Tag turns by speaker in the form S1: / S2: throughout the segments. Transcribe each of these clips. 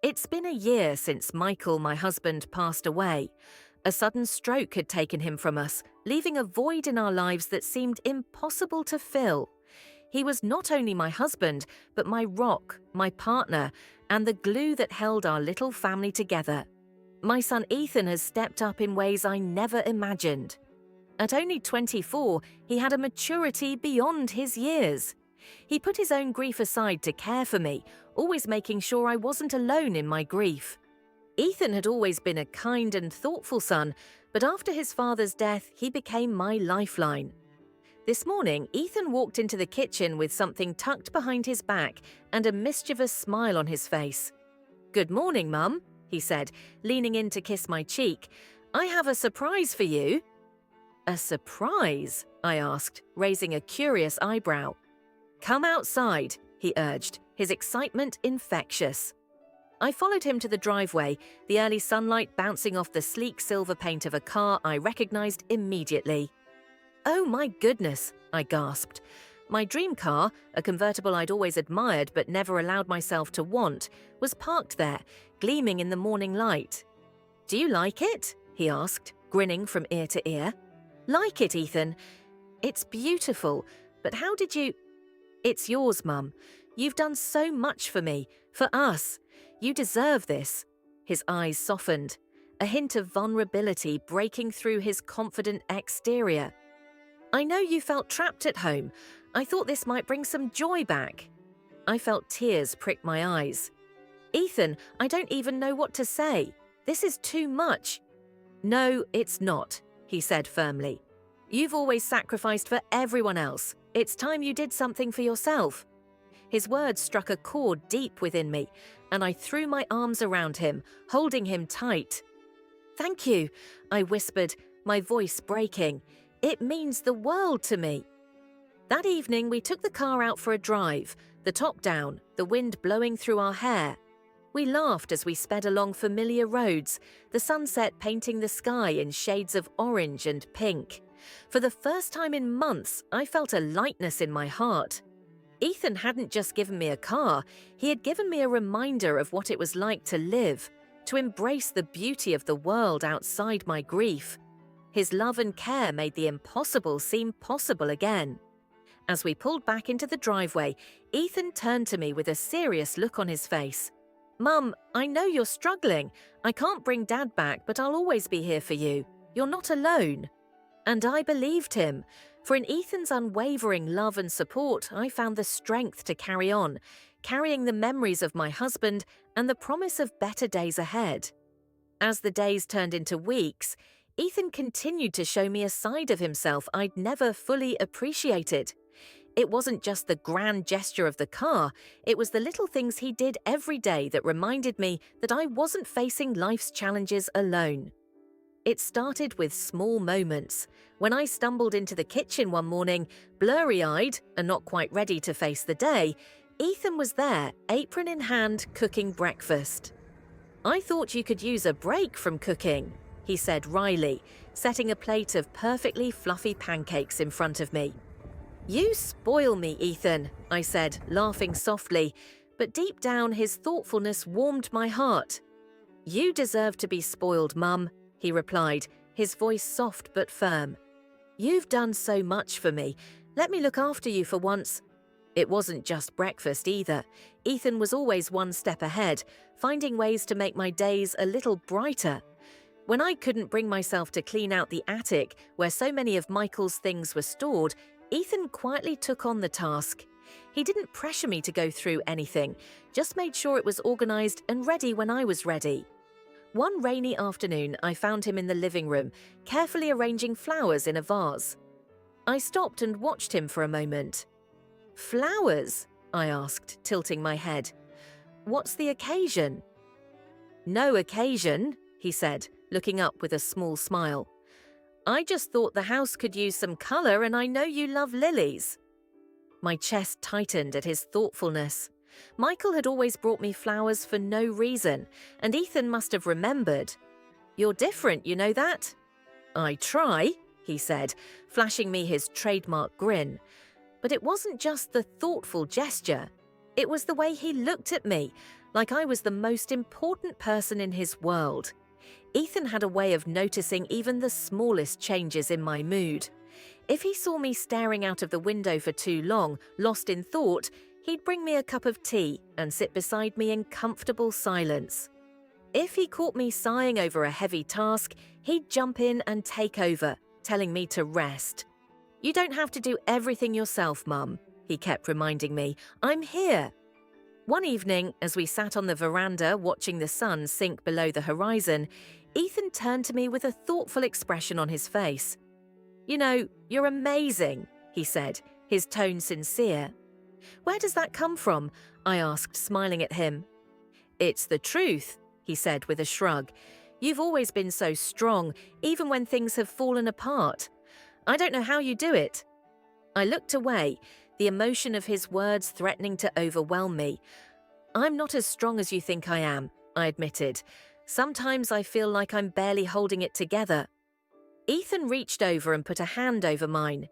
S1: It's been a year since Michael, my husband, passed away. A sudden stroke had taken him from us, leaving a void in our lives that seemed impossible to fill. He was not only my husband, but my rock, my partner, and the glue that held our little family together. My son Ethan has stepped up in ways I never imagined. At only 24, he had a maturity beyond his years. He put his own grief aside to care for me, always making sure I wasn't alone in my grief. Ethan had always been a kind and thoughtful son, but after his father's death, he became my lifeline. This morning, Ethan walked into the kitchen with something tucked behind his back and a mischievous smile on his face. "Good morning, Mum," he said, leaning in to kiss my cheek. "I have a surprise for you." "A surprise?" I asked, raising a curious eyebrow. "Come outside," he urged, his excitement infectious. I followed him to the driveway, the early sunlight bouncing off the sleek silver paint of a car I recognized immediately. "Oh my goodness," I gasped. My dream car, a convertible I'd always admired but never allowed myself to want, was parked there, gleaming in the morning light. "Do you like it?" he asked, grinning from ear to ear. "Like it, Ethan? It's beautiful, but how did you—" "It's yours, Mum. You've done so much for me, for us. You deserve this." His eyes softened, a hint of vulnerability breaking through his confident exterior. "I know you felt trapped at home. I thought this might bring some joy back." I felt tears prick my eyes. "Ethan, I don't even know what to say. This is too much." "No, it's not," he said firmly. "You've always sacrificed for everyone else. It's time you did something for yourself." His words struck a chord deep within me, and I threw my arms around him, holding him tight. "Thank you," I whispered, my voice breaking. "It means the world to me." That evening, we took the car out for a drive, the top down, the wind blowing through our hair. We laughed as we sped along familiar roads, the sunset painting the sky in shades of orange and pink. For the first time in months, I felt a lightness in my heart. Ethan hadn't just given me a car, he had given me a reminder of what it was like to live, to embrace the beauty of the world outside my grief. His love and care made the impossible seem possible again. As we pulled back into the driveway, Ethan turned to me with a serious look on his face. "Mum, I know you're struggling. I can't bring Dad back, but I'll always be here for you. You're not alone." And I believed him, for in Ethan's unwavering love and support, I found the strength to carry on, carrying the memories of my husband and the promise of better days ahead. As the days turned into weeks, Ethan continued to show me a side of himself I'd never fully appreciated. It wasn't just the grand gesture of the car, it was the little things he did every day that reminded me that I wasn't facing life's challenges alone. It started with small moments. When I stumbled into the kitchen one morning, blurry-eyed and not quite ready to face the day, Ethan was there, apron in hand, cooking breakfast. "I thought you could use a break from cooking," he said wryly, setting a plate of perfectly fluffy pancakes in front of me. "You spoil me, Ethan," I said, laughing softly, but deep down his thoughtfulness warmed my heart. "You deserve to be spoiled, Mum," he replied, his voice soft but firm. "You've done so much for me. Let me look after you for once." It wasn't just breakfast either. Ethan was always one step ahead, finding ways to make my days a little brighter. When I couldn't bring myself to clean out the attic where so many of Michael's things were stored, Ethan quietly took on the task. He didn't pressure me to go through anything, just made sure it was organized and ready when I was ready. One rainy afternoon, I found him in the living room, carefully arranging flowers in a vase. I stopped and watched him for a moment. "Flowers?" I asked, tilting my head. "What's the occasion?" "No occasion," he said, looking up with a small smile. "I just thought the house could use some color, and I know you love lilies." My chest tightened at his thoughtfulness. Michael had always brought me flowers for no reason, and Ethan must have remembered. "You're different, you know that?" "I try," he said, flashing me his trademark grin. But it wasn't just the thoughtful gesture. It was the way he looked at me, like I was the most important person in his world. Ethan had a way of noticing even the smallest changes in my mood. If he saw me staring out of the window for too long, lost in thought, he'd bring me a cup of tea and sit beside me in comfortable silence. If he caught me sighing over a heavy task, he'd jump in and take over, telling me to rest. "You don't have to do everything yourself, Mum," he kept reminding me. "I'm here." One evening, as we sat on the veranda watching the sun sink below the horizon, Ethan turned to me with a thoughtful expression on his face. "You know, you're amazing," he said, his tone sincere. "Where does that come from?" I asked, smiling at him. "It's the truth," he said with a shrug. "You've always been so strong, even when things have fallen apart. I don't know how you do it." I looked away, the emotion of his words threatening to overwhelm me. "I'm not as strong as you think I am," I admitted. "Sometimes I feel like I'm barely holding it together." Ethan reached over and put a hand over mine.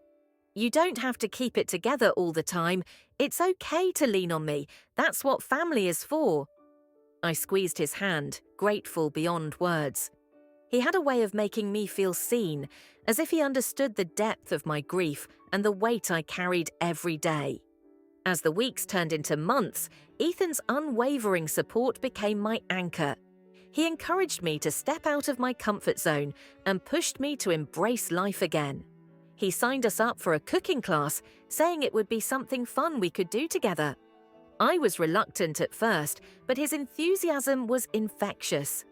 S1: "You don't have to keep it together all the time. It's okay to lean on me. That's what family is for." I squeezed his hand, grateful beyond words. He had a way of making me feel seen, as if he understood the depth of my grief and the weight I carried every day. As the weeks turned into months, Ethan's unwavering support became my anchor. He encouraged me to step out of my comfort zone and pushed me to embrace life again. He signed us up for a cooking class, saying it would be something fun we could do together. I was reluctant at first, but his enthusiasm was infectious.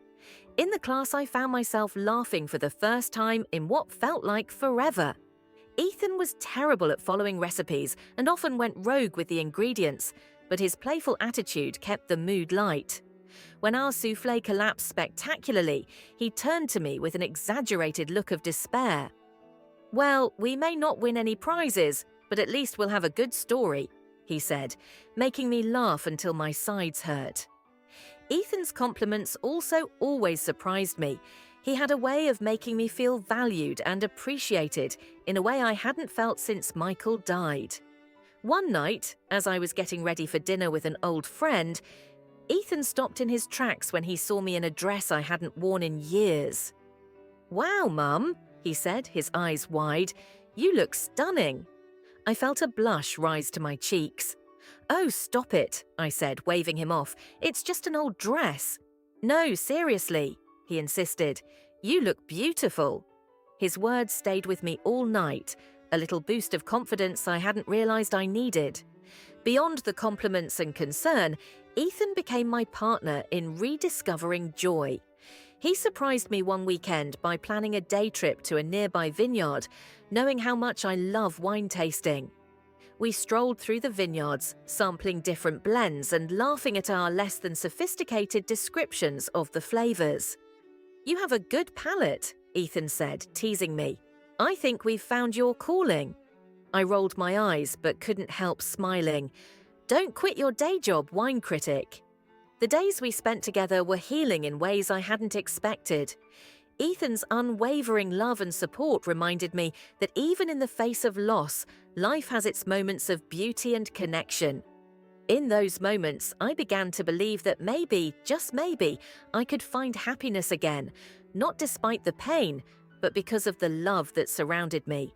S1: In the class, I found myself laughing for the first time in what felt like forever. Ethan was terrible at following recipes and often went rogue with the ingredients, but his playful attitude kept the mood light. When our soufflé collapsed spectacularly, he turned to me with an exaggerated look of despair. "Well, we may not win any prizes, but at least we'll have a good story," he said, making me laugh until my sides hurt. Ethan's compliments also always surprised me. He had a way of making me feel valued and appreciated in a way I hadn't felt since Michael died. One night, as I was getting ready for dinner with an old friend, Ethan stopped in his tracks when he saw me in a dress I hadn't worn in years. "Wow, Mum," he said, his eyes wide. "You look stunning." I felt a blush rise to my cheeks. "Oh, stop it," I said, waving him off. "It's just an old dress." "No, seriously," he insisted. "You look beautiful." His words stayed with me all night, a little boost of confidence I hadn't realized I needed. Beyond the compliments and concern, Ethan became my partner in rediscovering joy. He surprised me one weekend by planning a day trip to a nearby vineyard, knowing how much I love wine tasting. We strolled through the vineyards, sampling different blends and laughing at our less than sophisticated descriptions of the flavors. "You have a good palate," Ethan said, teasing me. "I think we've found your calling." I rolled my eyes but couldn't help smiling. "Don't quit your day job, wine critic." The days we spent together were healing in ways I hadn't expected. Ethan's unwavering love and support reminded me that even in the face of loss, life has its moments of beauty and connection. In those moments, I began to believe that maybe, just maybe, I could find happiness again, not despite the pain, but because of the love that surrounded me.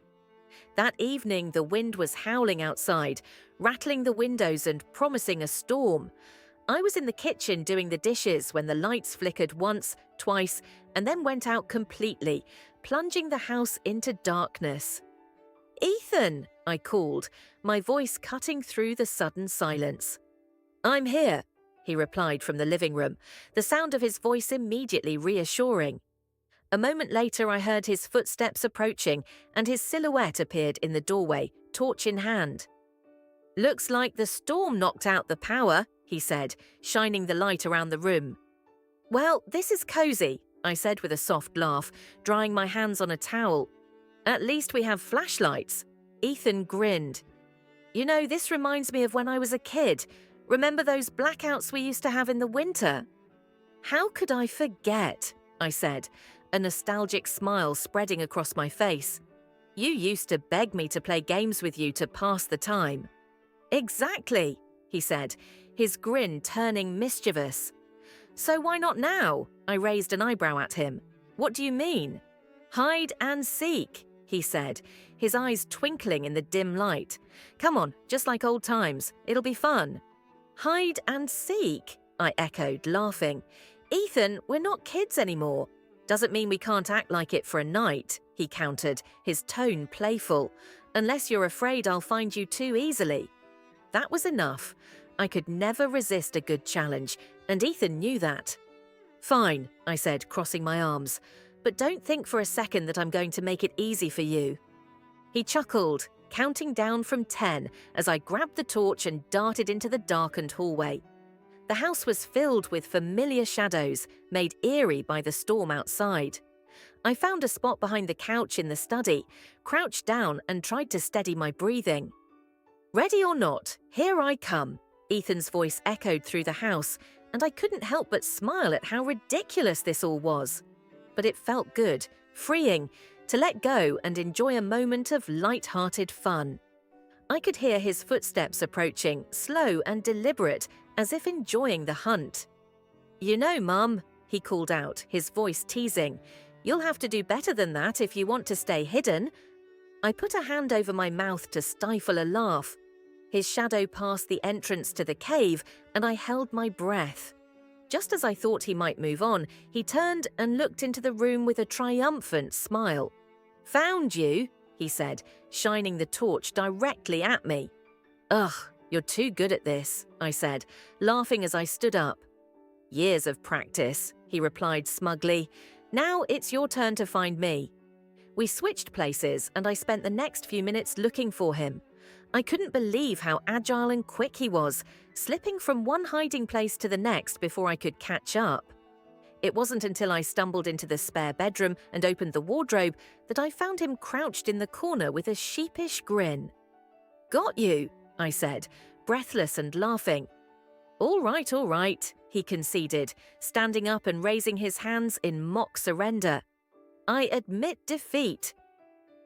S1: That evening, the wind was howling outside, rattling the windows and promising a storm. I was in the kitchen doing the dishes when the lights flickered once, twice, and then went out completely, plunging the house into darkness. "Ethan!" I called, my voice cutting through the sudden silence. "I'm here," he replied from the living room, the sound of his voice immediately reassuring. A moment later, I heard his footsteps approaching, and his silhouette appeared in the doorway, torch in hand. "Looks like the storm knocked out the power," he said, shining the light around the room. "Well, this is cozy," I said with a soft laugh, drying my hands on a towel. "At least we have flashlights." Ethan grinned. "You know, this reminds me of when I was a kid. Remember those blackouts we used to have in the winter?" "How could I forget?" I said, a nostalgic smile spreading across my face. "You used to beg me to play games with you to pass the time." "Exactly," he said, his grin turning mischievous. "So why not now?" I raised an eyebrow at him. "What do you mean?" "Hide and seek," he said, his eyes twinkling in the dim light. "Come on, just like old times. It'll be fun." "Hide and seek," I echoed, laughing. "Ethan, we're not kids anymore." "Doesn't mean we can't act like it for a night," he countered, his tone playful. "Unless you're afraid I'll find you too easily." That was enough. I could never resist a good challenge, and Ethan knew that. "Fine," I said, crossing my arms. "But don't think for a second that I'm going to make it easy for you." He chuckled, counting down from 10 as I grabbed the torch and darted into the darkened hallway. The house was filled with familiar shadows, made eerie by the storm outside. I found a spot behind the couch in the study, crouched down and tried to steady my breathing. "Ready or not, here I come," Ethan's voice echoed through the house, and I couldn't help but smile at how ridiculous this all was. But it felt good, freeing, to let go and enjoy a moment of light-hearted fun. I could hear his footsteps approaching, slow and deliberate, as if enjoying the hunt. "You know, Mum," he called out, his voice teasing, "you'll have to do better than that if you want to stay hidden." I put a hand over my mouth to stifle a laugh. His shadow passed the entrance to the cave, and I held my breath. Just as I thought he might move on, he turned and looked into the room with a triumphant smile. "Found you," he said, shining the torch directly at me. "Ugh, you're too good at this," I said, laughing as I stood up. "Years of practice," he replied smugly. "Now it's your turn to find me." We switched places, and I spent the next few minutes looking for him. I couldn't believe how agile and quick he was, slipping from one hiding place to the next before I could catch up. It wasn't until I stumbled into the spare bedroom and opened the wardrobe that I found him crouched in the corner with a sheepish grin. "Got you," I said, breathless and laughing. All right, he conceded, standing up and raising his hands in mock surrender. "I admit defeat."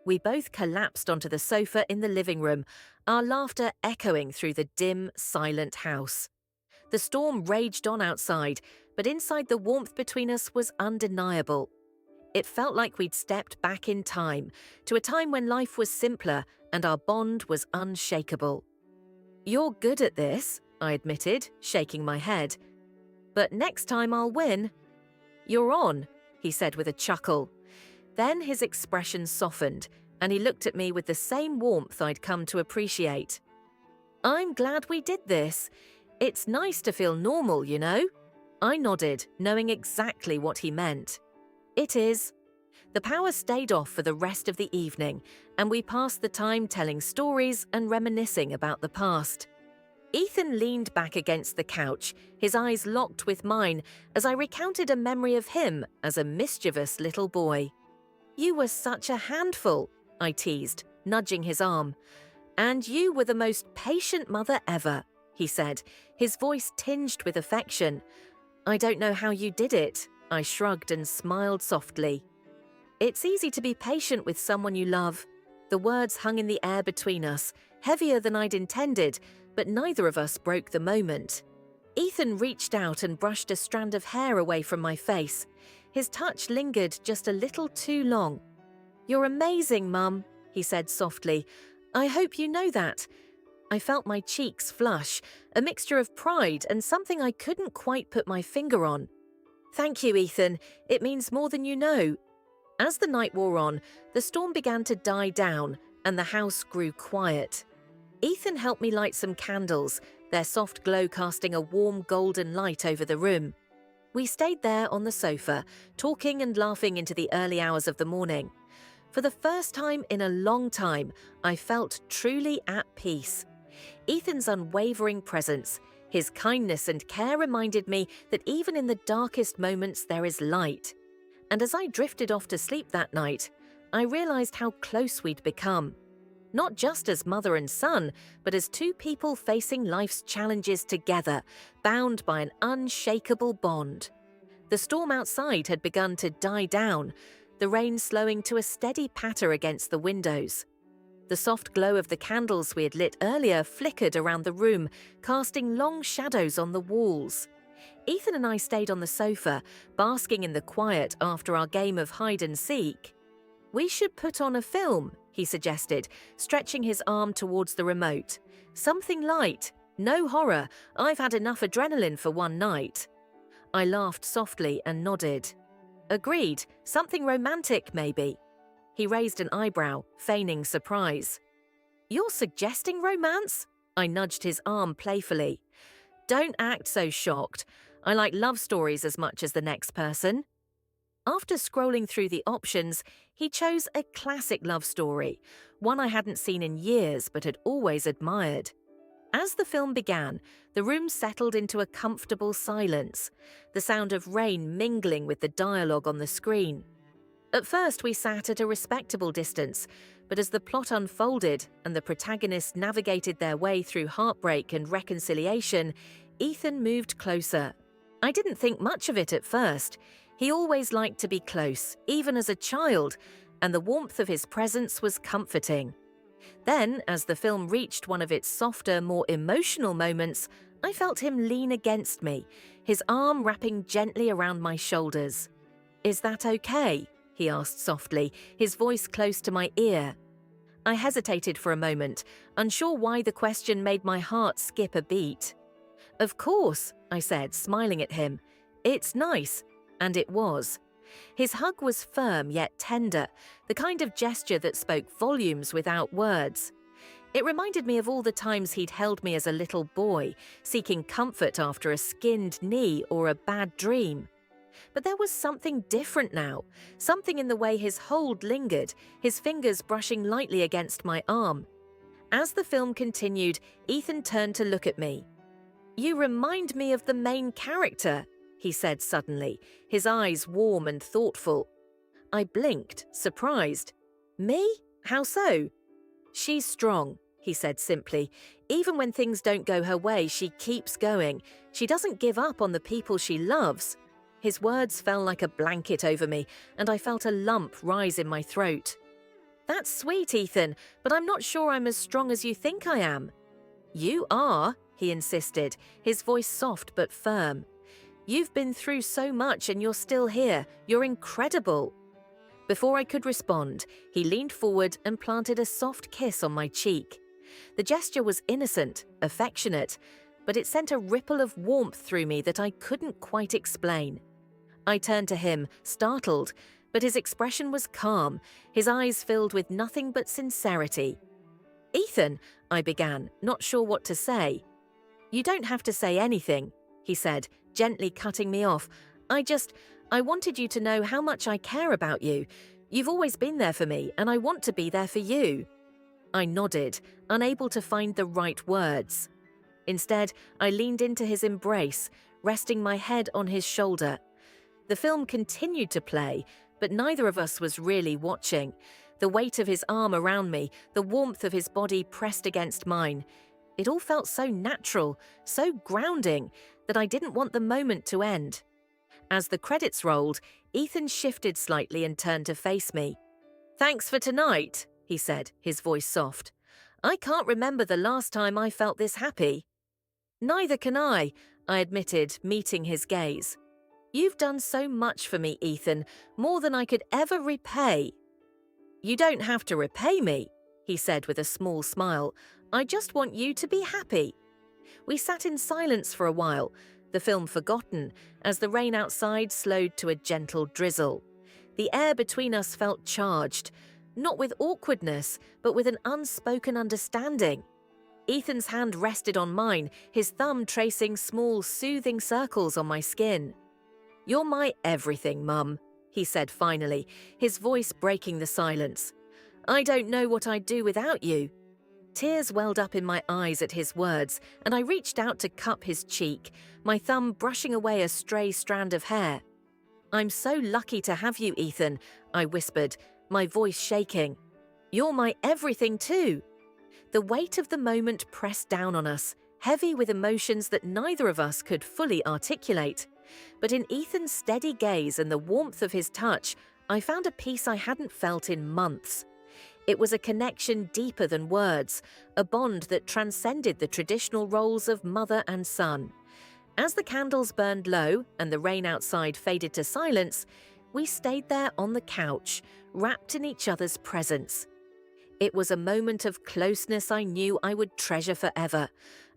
S1: We both collapsed onto the sofa in the living room, our laughter echoing through the dim, silent house. The storm raged on outside, but inside the warmth between us was undeniable. It felt like we'd stepped back in time, to a time when life was simpler and our bond was unshakable. "You're good at this," I admitted, shaking my head. "But next time I'll win." "You're on," he said with a chuckle. Then his expression softened, and he looked at me with the same warmth I'd come to appreciate. "I'm glad we did this. It's nice to feel normal, you know?" I nodded, knowing exactly what he meant. "It is." The power stayed off for the rest of the evening, and we passed the time telling stories and reminiscing about the past. Ethan leaned back against the couch, his eyes locked with mine, as I recounted a memory of him as a mischievous little boy. "You were such a handful," I teased, nudging his arm. "And you were the most patient mother ever," he said, his voice tinged with affection. "I don't know how you did it," I shrugged and smiled softly. "It's easy to be patient with someone you love." The words hung in the air between us, heavier than I'd intended, but neither of us broke the moment. Ethan reached out and brushed a strand of hair away from my face. His touch lingered just a little too long. "You're amazing, Mum," he said softly. "I hope you know that." I felt my cheeks flush, a mixture of pride and something I couldn't quite put my finger on. "Thank you, Ethan. It means more than you know." As the night wore on, the storm began to die down, and the house grew quiet. Ethan helped me light some candles, their soft glow casting a warm golden light over the room. We stayed there on the sofa, talking and laughing into the early hours of the morning. For the first time in a long time, I felt truly at peace. Ethan's unwavering presence, his kindness and care reminded me that even in the darkest moments there is light. And as I drifted off to sleep that night, I realized how close we'd become. Not just as mother and son, but as two people facing life's challenges together, bound by an unshakable bond. The storm outside had begun to die down, the rain slowing to a steady patter against the windows. The soft glow of the candles we had lit earlier flickered around the room, casting long shadows on the walls. Ethan and I stayed on the sofa, basking in the quiet after our game of hide and seek. "We should put on a film," he suggested, stretching his arm towards the remote. "Something light. No horror. I've had enough adrenaline for one night." I laughed softly and nodded. "Agreed. Something romantic, maybe." He raised an eyebrow, feigning surprise. "You're suggesting romance?" I nudged his arm playfully. "Don't act so shocked. I like love stories as much as the next person." After scrolling through the options, he chose a classic love story, one I hadn't seen in years but had always admired. As the film began, the room settled into a comfortable silence, the sound of rain mingling with the dialogue on the screen. At first, we sat at a respectable distance, but as the plot unfolded and the protagonists navigated their way through heartbreak and reconciliation, Ethan moved closer. I didn't think much of it at first. He always liked to be close, even as a child, and the warmth of his presence was comforting. Then, as the film reached one of its softer, more emotional moments, I felt him lean against me, his arm wrapping gently around my shoulders. "Is that okay?" he asked softly, his voice close to my ear. I hesitated for a moment, unsure why the question made my heart skip a beat. "Of course," I said, smiling at him. "It's nice." And it was. His hug was firm yet tender, the kind of gesture that spoke volumes without words. It reminded me of all the times he'd held me as a little boy, seeking comfort after a skinned knee or a bad dream. But there was something different now, something in the way his hold lingered, his fingers brushing lightly against my arm. As the film continued, Ethan turned to look at me. "You remind me of the main character," he said suddenly, his eyes warm and thoughtful. I blinked, surprised. "Me? How so?" "She's strong," he said simply. "Even when things don't go her way, she keeps going. She doesn't give up on the people she loves." His words fell like a blanket over me, and I felt a lump rise in my throat. "That's sweet, Ethan, but I'm not sure I'm as strong as you think I am." "You are," he insisted, his voice soft but firm. "You've been through so much and you're still here. You're incredible." Before I could respond, he leaned forward and planted a soft kiss on my cheek. The gesture was innocent, affectionate, but it sent a ripple of warmth through me that I couldn't quite explain. I turned to him, startled, but his expression was calm, his eyes filled with nothing but sincerity. "Ethan," I began, not sure what to say. "You don't have to say anything," he said, gently cutting me off. I wanted you to know how much I care about you. You've always been there for me, and I want to be there for you." I nodded, unable to find the right words. Instead, I leaned into his embrace, resting my head on his shoulder. The film continued to play, but neither of us was really watching. The weight of his arm around me, the warmth of his body pressed against mine. It all felt so natural, so grounding, that I didn't want the moment to end. As the credits rolled, Ethan shifted slightly and turned to face me. "Thanks for tonight," he said, his voice soft. "I can't remember the last time I felt this happy." "Neither can I admitted, meeting his gaze. "You've done so much for me, Ethan, more than I could ever repay." "You don't have to repay me," he said with a small smile. "I just want you to be happy." We sat in silence for a while, the film forgotten, as the rain outside slowed to a gentle drizzle. The air between us felt charged, not with awkwardness, but with an unspoken understanding. Ethan's hand rested on mine, his thumb tracing small, soothing circles on my skin. "You're my everything, Mum," he said finally, his voice breaking the silence. "I don't know what I'd do without you." Tears welled up in my eyes at his words, and I reached out to cup his cheek, my thumb brushing away a stray strand of hair. "I'm so lucky to have you, Ethan," I whispered, my voice shaking. "You're my everything too." The weight of the moment pressed down on us, heavy with emotions that neither of us could fully articulate. But in Ethan's steady gaze and the warmth of his touch, I found a peace I hadn't felt in months. It was a connection deeper than words, a bond that transcended the traditional roles of mother and son. As the candles burned low and the rain outside faded to silence, we stayed there on the couch, wrapped in each other's presence. It was a moment of closeness I knew I would treasure forever,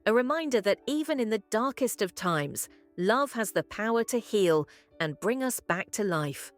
S1: a reminder that even in the darkest of times, love has the power to heal and bring us back to life.